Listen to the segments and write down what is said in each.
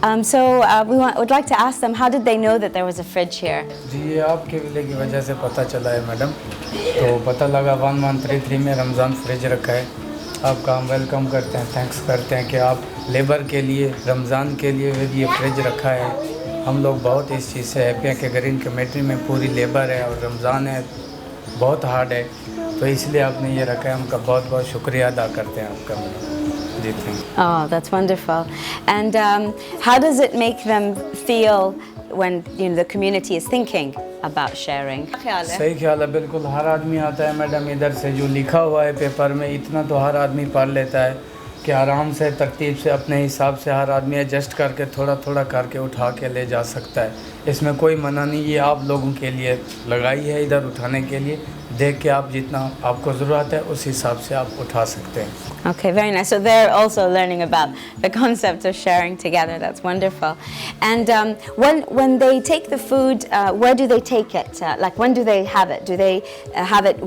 would like to ask them, how did they know that there was a fridge here? जी ये आपके विले की वजह से पता चला है मैडम। तो पता लगा 1133 में रमज़ान फ्रिज रखा है। आपका हम वेलकम करते हैं, थैंक्स करते हैं कि आप लेबर के लिए रमज़ान के लिए ये फ्रिज रखा है। हम लोग बहुत इस चीज़ से हैप्पी हैं कि ग्रीन कमेटी में पूरी लेबर है और रमज़ान है, बहुत हार्ड है, तो इसलिए आपने ये रखा है। हमका बहुत बहुत शुक्रिया अदा करते हैं आपका madam ji. Thank. Oh, that's wonderful. And how does it make them feel when the community is thinking about sharing? सही ख्याल है, बिल्कुल हर आदमी आता है मैडम इधर से, जो लिखा हुआ है पेपर में इतना तो हर आदमी पढ़ लेता है कि आराम से तरतीब से अपने हिसाब से हर आदमी एडजस्ट करके थोड़ा थोड़ा करके उठा के ले जा सकता है। इसमें कोई मना नहीं, ये आप लोगों के लिए लगाई है इधर उठाने के लिए। देख के आप जितना आपको ज़रूरत है उस हिसाब से आप उठा सकते हैं। Okay, very nice. So they're also learning about the concept of sharing together. That's wonderful. And when they take the food, where do they take it? Like when do they have it? Do they have it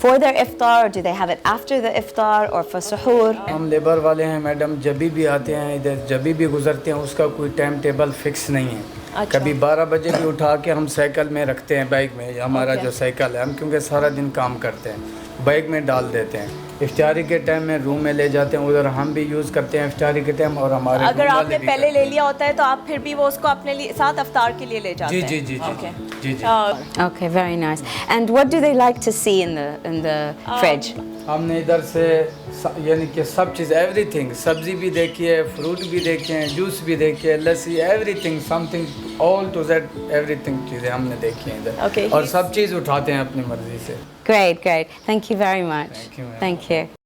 for their iftar, or do they have it after the iftar or for suhoor? हम labour वाले हैं madam, जब भी आते हैं इधर, जब भी गुजरते हैं, उसका कोई टाइम टेबल फिक्स नहीं है। अच्छा। कभी 12 बजे भी उठा के हम साइकिल में रखते हैं, बैग में हमारा जो साइकिल है, हम क्योंकि सारा दिन काम करते हैं, बैग में डाल देते हैं। इफ्तारी के टाइम में रूम में ले जाते हैं, उधर हम भी यूज़ करते हैं इफ्तारी के टाइम, और हमारे अगर आपने पहले ले लिया होता है तो आप फिर भी वो उसको अपने लिए साथ इफ्तार के लिए ले जाते हैं। जी जी जी Okay. Ji ji. Okay, very nice. And what do they like to see in the fridge? हमने इधर से यानी कि सब चीज़, एवरीथिंग, सब्ज़ी भी देखी है, फ्रूट भी देखे हैं, जूस भी देखे हैं, lassi, everything, something, all to Z, everything चीज़ें हमने देखी हैं इधर। Okay. और सब चीज़ उठाते हैं अपनी मर्ज़ी से। Great, great. Thank you very much. Thank you, ma'am. Thank you.